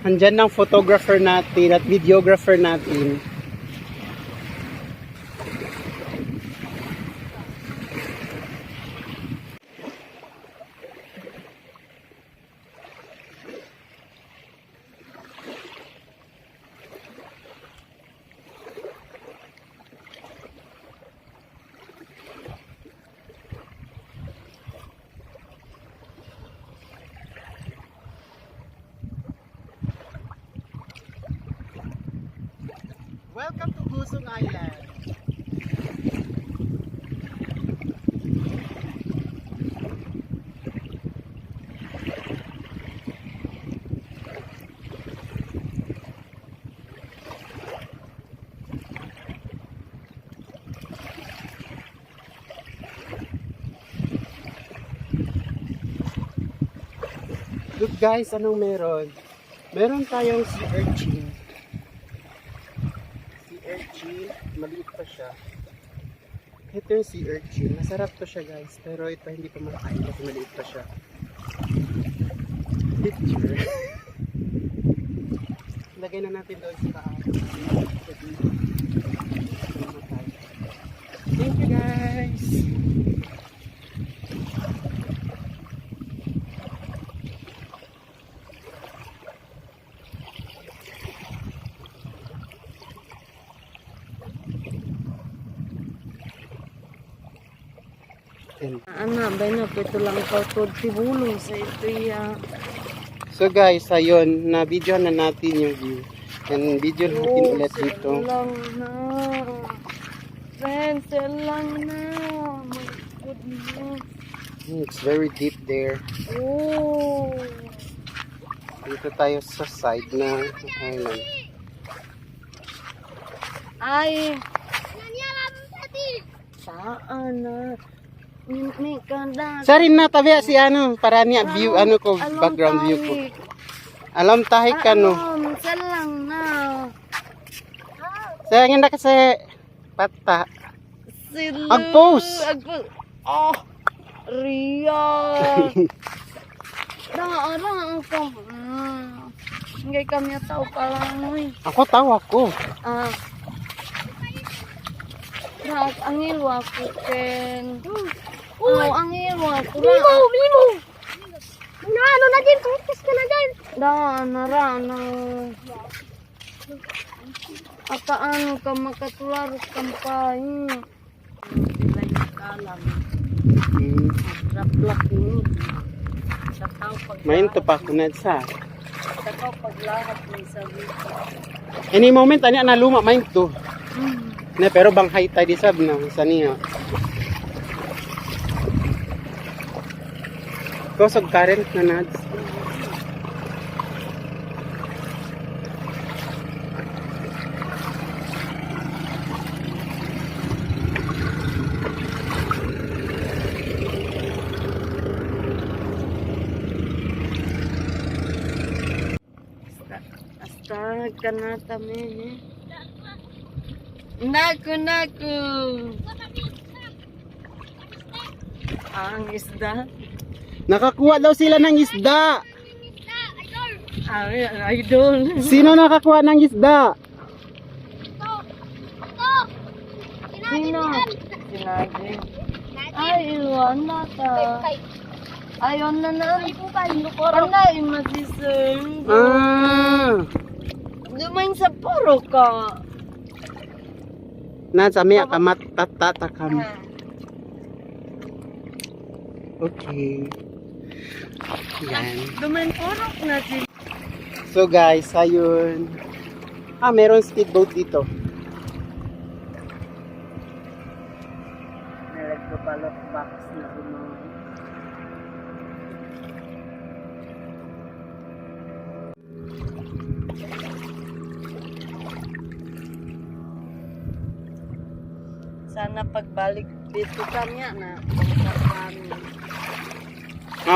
Andyan ang photographer natin at videographer natin. Welcome to Gusong Island. Look guys, anong meron? Meron tayong sea urchin. Maliit pa siya. Ito yung sea urchin. Masarap to siya guys. Pero ito hindi pa makain kasi maliit pa siya. Picture. Lagay na natin doon sa taas. Thank you guys. Anak, ba na ito lang ikaw tibulong sa ito ya. So guys, ayun, na-video na natin yung view. And video natin ulit dito. Lang na. Friends, lang na. My goodness. It's very deep there. Oh. Dito tayo sa side ng island. Ay. Saan na? May kanda. Sarin na tabi si ano para niya view ano ko background view ko. Alam tahi ka no. Salang na. Sayangin na kasi pata. Ag-post. Oh. Ria. Darang ko. Hindi kami tao pa lang eh. Ako tawa ko. Angil ako ken. Angil ako. Mimo. Ano na din, practice ka na din. Narana. Ataan ka makatular kampay. Ilay nakalam. Raplak ini. Sa tao pag Main to pa kunad sa. Sa tao paglahat ni sabi. Any moment ani na luma main to. Na pero banghay tayo di sab na sa niya. Kusog current na nads. Hasta kanata men. Naku. Ang isda. Nakakuha daw sila ng isda. Ay, idol. Sino nakakuha ng isda? Sino? Sinagi. Ay, iwan na ta. Ayon na na. Panay, masising. Dumain sa puro ka. Na sa miya kamat tatatakam. Okay. Yan. Dumain puro na sila. So guys, ayun. Meron speedboat dito. Nagpapalok box na gumawa. Sana pagbalik dito kanya na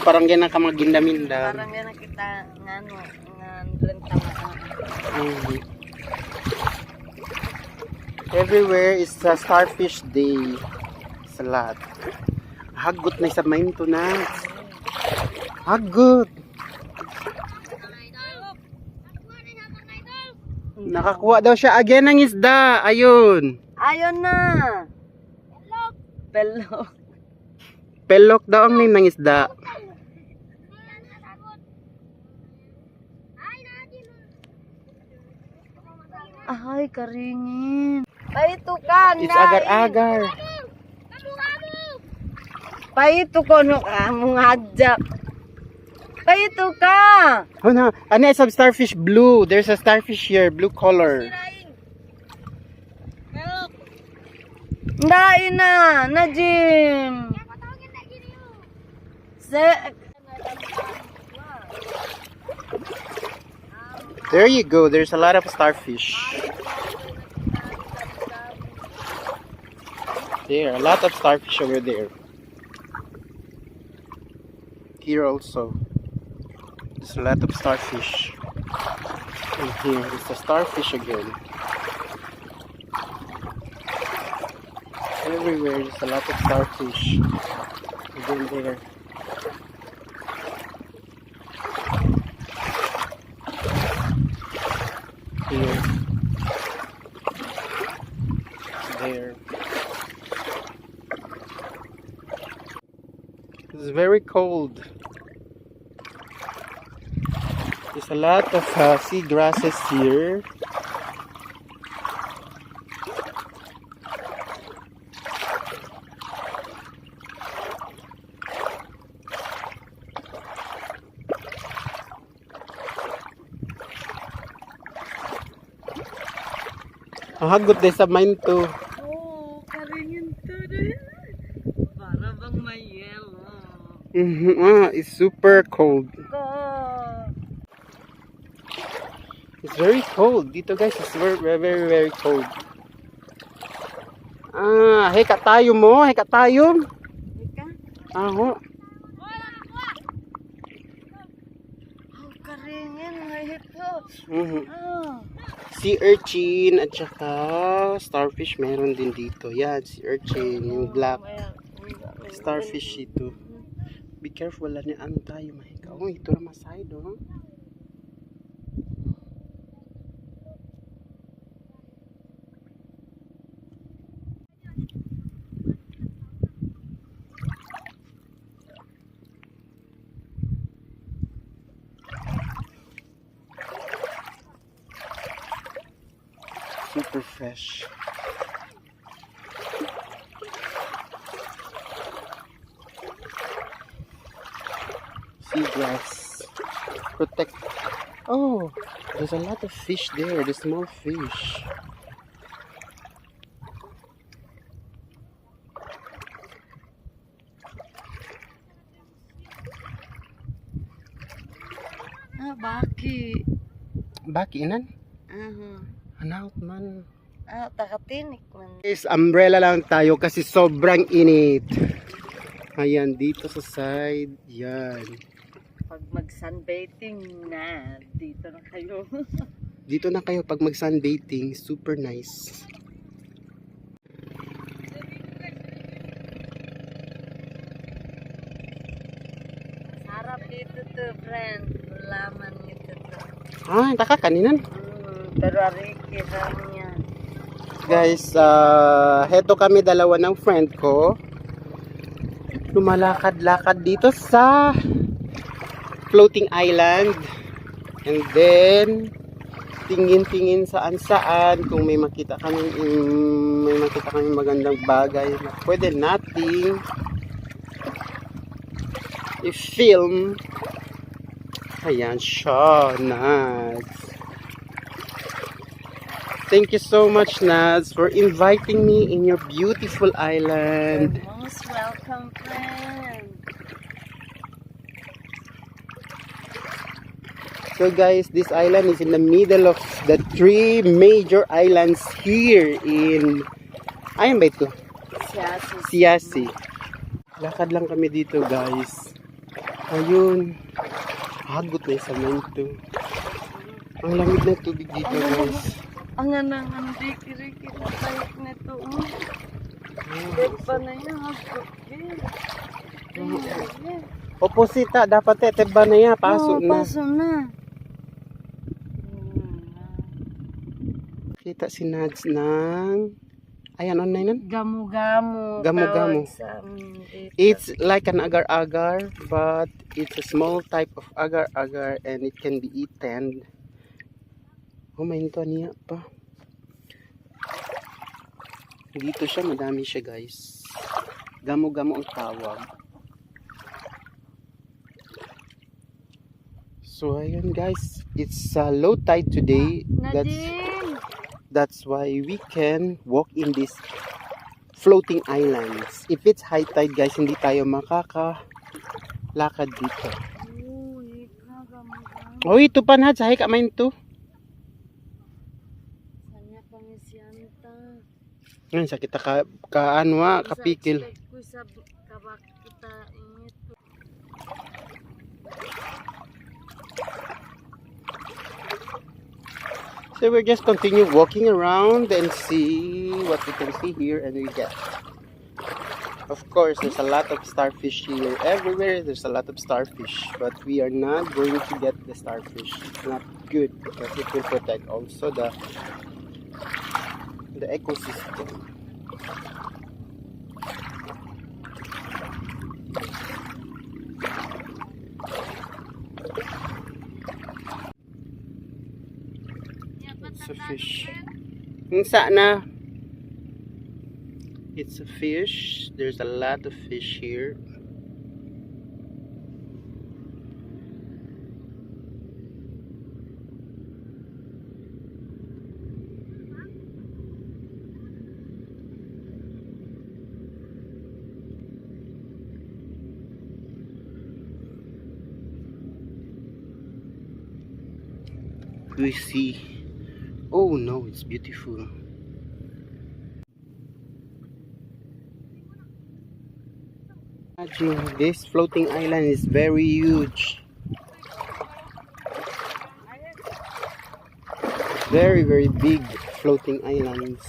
Parang yan ang kamaginda-minda. parang yan kita ngano renta Everywhere is a starfish day. Sa lahat. Hagot na sa main to na. Hagot. Nakakuha daw siya again ng isda. Ayun. Ayun na. Pelok. Pelok daw ang name ng isda. Ay, karingin. Paito ka, It's agar-agar. Paito ko no ka, mungajak. Paito ka. Oh no, ano is some starfish blue. There's a starfish here, blue color. Dai na Jim. There you go. There's a lot of starfish. There, a lot of starfish over there. Here also. There's a lot of starfish. And here is the starfish again. Everywhere there's a lot of starfish. Again there. Here. There. It's very cold. There's a lot of sea grasses here. Ang hagot din sa mine to. Oh, karingin to rin. Para bang may yellow. It's super cold. Ko. It's very cold. Dito guys, it's very cold. Heka tayo mo. Heka tayo. Ika? Aho. Oh, karingin. May ito. Ah. Sea urchin at saka starfish meron din dito. Yan, sea urchin. Yung black starfish ito. Be careful, wala niya ano tayo mahika. Oh, ito na maside, oh. Super fresh. Seagrass. Protect. Oh, there's a lot of fish there. The small fish. Ah, baki. Baki inan? Aha. Hanaut man. Ah, takatinik man. Guys, umbrella lang tayo kasi sobrang init. Ayan, dito sa side. Yan. Pag mag-sunbathing na, dito na kayo. Dito na kayo pag mag-sunbathing. Super nice. Sarap dito to, friend. Laman nito to. Taka kaninan. Pero ariki niya. Guys, heto kami dalawa ng friend ko. Lumalakad-lakad dito sa floating island. And then tingin-tingin saan-saan kung may makita kami magandang bagay na pwede nating i-film. Ayan siya, Nads. Thank you so much, Nads, for inviting me in your beautiful island. You're most welcome, friend. So guys, this island is in the middle of the three major islands here in ayan ba ito? Siasi. Lakad lang kami dito, guys. Ayun. Hagot na isa man ito. Ang lamig ng tubig dito, guys. Ang anang dikiri-kiri na tayo nito. Depa na yan. Opposite, dapat teba na yan. Paso na. Paso na. Nagpapakita si Nads ng, ayan, online nun? Gamu-gamu. Gamu-gamu. tawag sa amin dito. It's like an agar-agar, but it's a small type of agar-agar and it can be eaten. Oh, may nito niya pa. Dito siya, madami siya guys. Gamu-gamu ang tawag. So ayan guys, it's low tide today. Nadine! That's why we can walk in these floating islands. If it's high tide guys, hindi tayo makakalakad dito. Uy, gamu-gamu. Oh, ito pa na, sahay ka main to. Sanya kami siyanta. Ngayon sa kita kapikil. Ko sa kabak kita ito. So we'll just continue walking around and see what we can see here and we get. Of course, there's a lot of starfish here. Everywhere there's a lot of starfish, but we are not going to get the starfish. It's not good because it will protect also the ecosystem. It's a fish. Sana. It's a fish. There's a lot of fish here. We see. Oh no, it's beautiful. Imagine this floating island is very huge. Very, very big floating islands.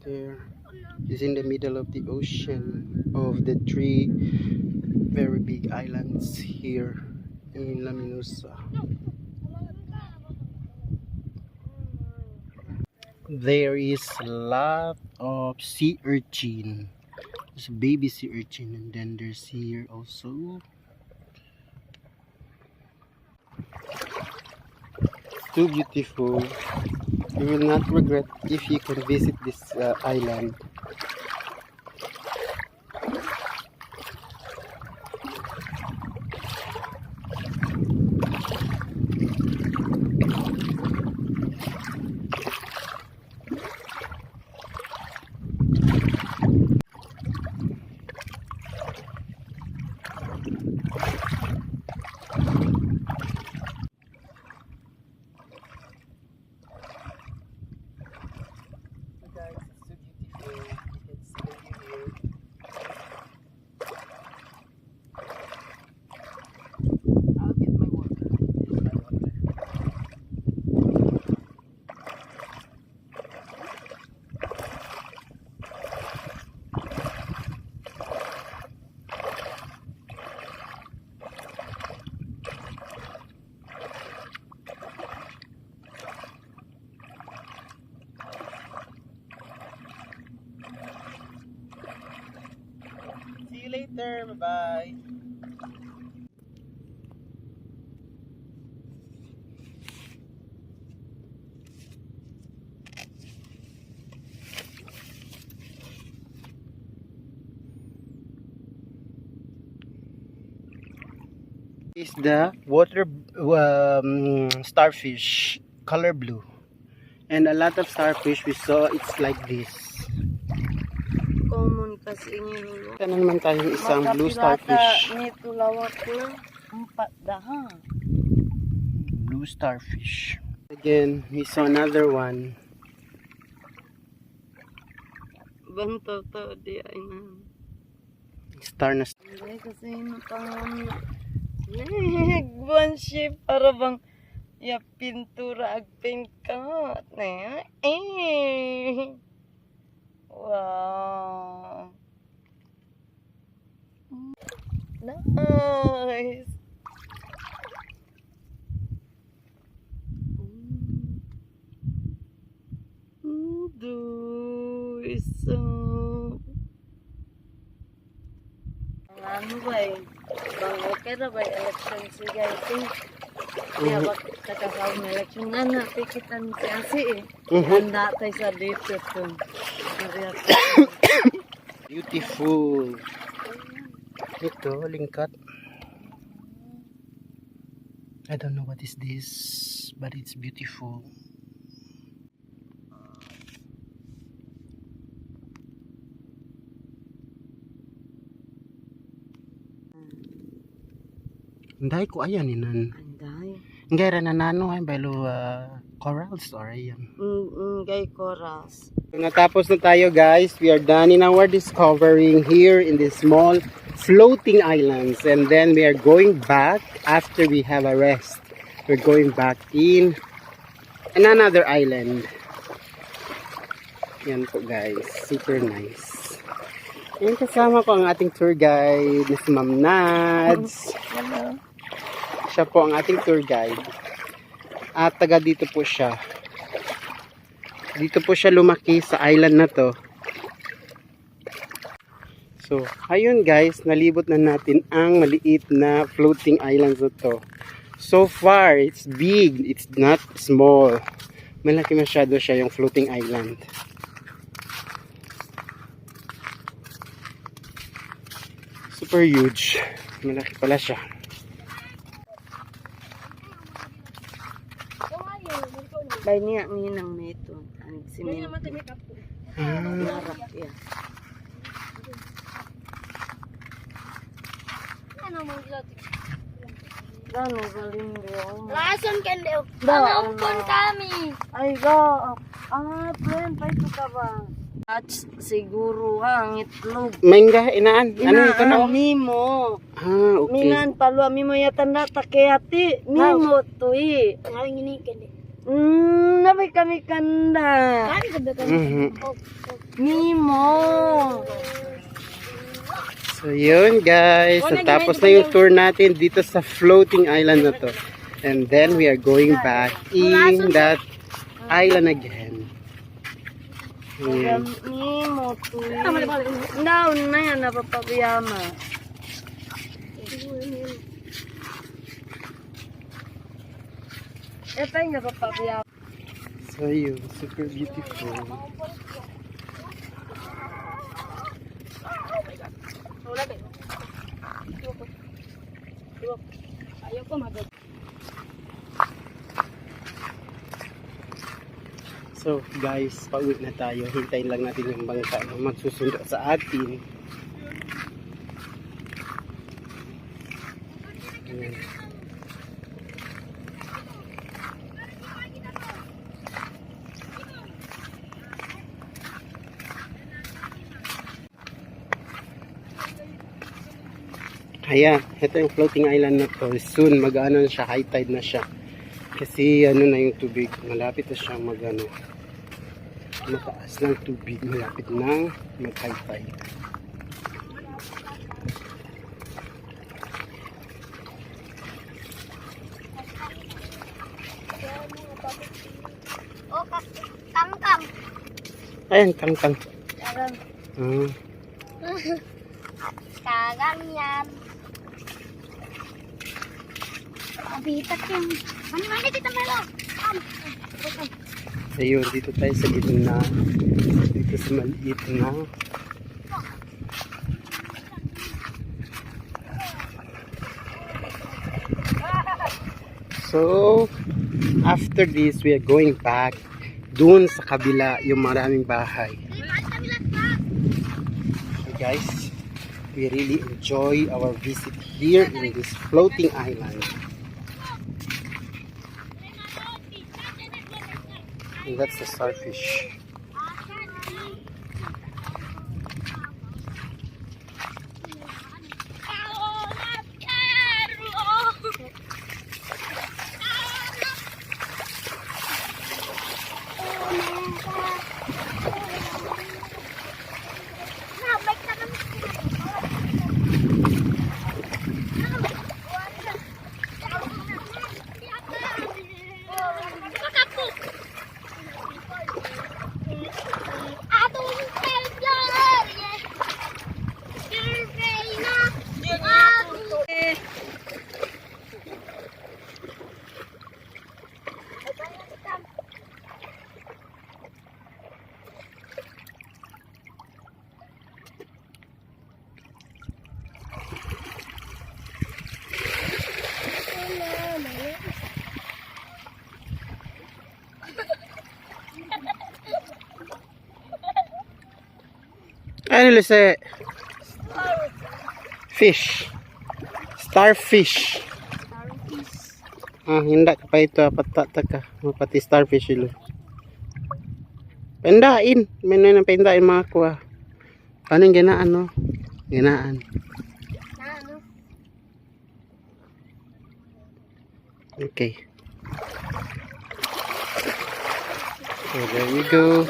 There is in the middle of the ocean of the three very big islands here in Laminosa. There is a lot of sea urchin. There's a baby sea urchin, and then there's here also. It's too beautiful. You will not regret if you can visit this island. See you later. Bye-bye. Is the water starfish, color blue, and a lot of starfish we saw. It's like this. Common kasi ngayon. Ito naman tayong isang blue starfish. Nito lawak ko. 4 Blue starfish. Again, we saw another one. Bantaw to di ay na. Star na. Hindi kasi pangon. Buwan siya para bang ya pintura ag paint ka. Wow. Nice. So, ano ba eh? Bang okay na ba yung election si guys eh? Kaya bak kakasawang election nga na, pikitan si Asi eh. Handa tayo sa dito to. Beautiful. Ito, lingkat. I don't know what is this, but it's beautiful. Hindi ko ayan inan. Anday. Hindi rin nanano ay balo corals or ayan. Gay Coras. Natapos na tayo guys. We are done in our discovering here in this small floating islands. And then we are going back after we have a rest. We're going back in another island. Yan po guys. Super nice. Yan kasama ko ang ating tour guide, Miss Ma'am Nads. Hello. Siya po ang ating tour guide. At taga dito po siya. Dito po siya lumaki sa island na to. So, ayun guys, nalibot na natin ang maliit na floating islands na to. So far, it's big. It's not small. Malaki masyado siya yung floating island. Super huge. Malaki pala siya. Bay niya nginang nito. Ang simen. Harap ya. Gano galing daw. Lason kan daw. Daw, Panampon kami. Ay go. Friend, pa ito ka ba? At siguro ang itlog. Mangga, inaan. Ano ito na? Mimo. Ah, okay. Minan palwa mimo yatanda takeyati. Mimo tuyi. Ngawing ini kan. Nabay kami kanda. Kami kada kan. Mimo. So yun guys, natapos na yung tour natin dito sa floating island na to. And then we are going back in that island again. Ayan. Mimo tuyi. Daw na yan napapabiyama. Ito yung napapabiyama. So yun, super beautiful. Ayoko magod. So guys, pauwi na tayo. Hintayin lang natin yung bangka na magsusundo sa atin. Ayan. Ayan, ito yung floating island na to. Soon, mag-ano na siya, high tide na siya. Kasi ano na yung tubig, malapit na siya mag-ano. Mataas ng tubig, malapit na mag-high tide. Oh, kangkang. Ayan, kangkang. Kagang. Kagang yan. Mabitak yung. Mani kita melo. Ayun, dito tayo sa gitna. Dito sa maliit na. So, after this, we are going back dun sa kabila yung maraming bahay. So guys, we really enjoy our visit here in this floating island. And that's the starfish. Ano lise? Fish. Starfish. Ah, hindi ka pa ito. Patata ka. Pati starfish ilo. Pendain. May nang pendain mga kuha. Paano yung ginaan, no? Ginaan. Okay. So there we go.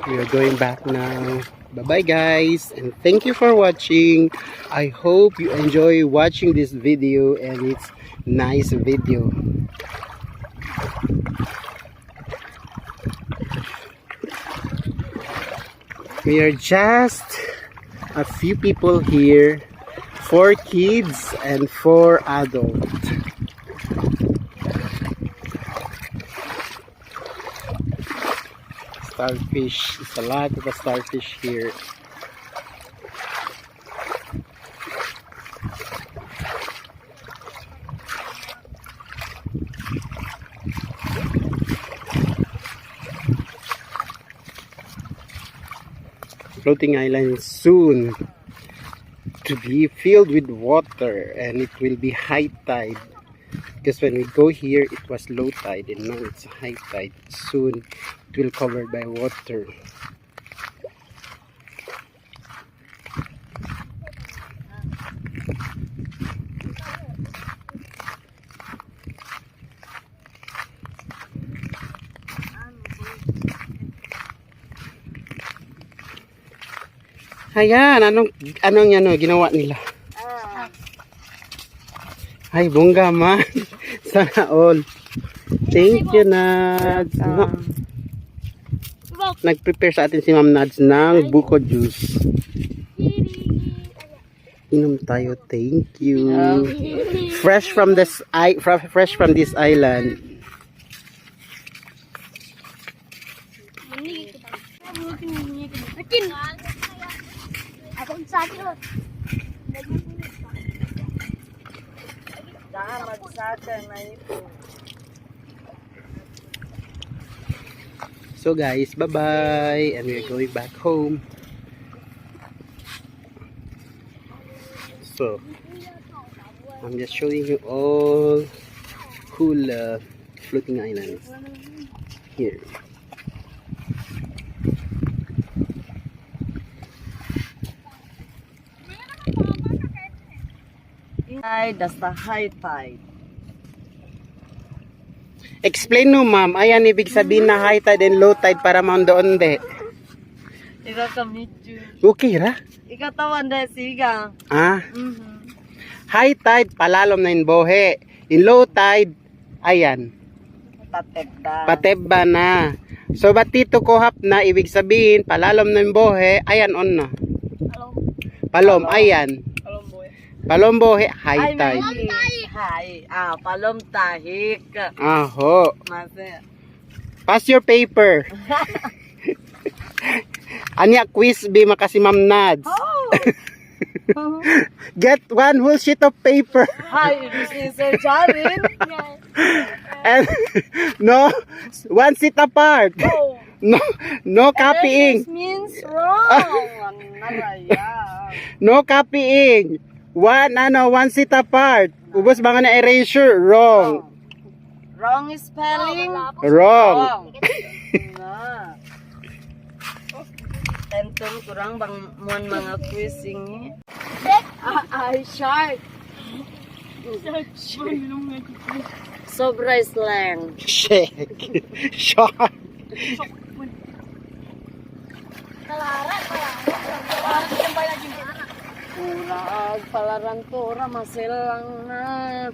We are going back now. Bye-bye guys. And thank you for watching. I hope you enjoy watching this video and it's nice video. We are just a few people here, 4 kids and 4 adults. Starfish, there's a lot of starfish here. Floating island soon to be filled with water, and it will be high tide, because when we go here it was low tide and now it's high tide. Soon it will covered by water. Ayan, anong yan, ginawa nila? Ay, bongga man. Sana all. Thank you, Nads. No. Nag-prepare sa atin si Ma'am Nads ng buko juice. Inom tayo. Thank you. Fresh from this island. So guys, bye-bye, and we're going back home. So I'm just showing you all cool floating islands here. That's the high tide. Explain no, ma'am. Ayan, ibig sabihin na high tide and low tide para doon de. Ikaw ka medyo. Okay ra? Ikaw tawan de siga. Ah. High tide, palalom na yung bohe. In low tide, ayan. Patebba. Patebba na. So, ba't dito kuhap na, ibig sabihin, palalom na yung bohe, ayan on na. Palom, ayan. Palom bohe, high tide. Hi. Palom tahik. Aho. Mase. Pass your paper. Anya quiz be makasi Ma'am Nads. Oh. Get one whole sheet of paper. Hi, this is Sir Jarin. And no, one sheet apart. Oh. No copying. This means wrong. No copying. One sheet apart. Ubos mga na erasure. Wrong. Wrong spelling. Wrong. Na. Tentong kurang bang muan mga quizzing. Ay, shark. Sobra slang. Shake. Shark. Ura palaran to ora masilang na.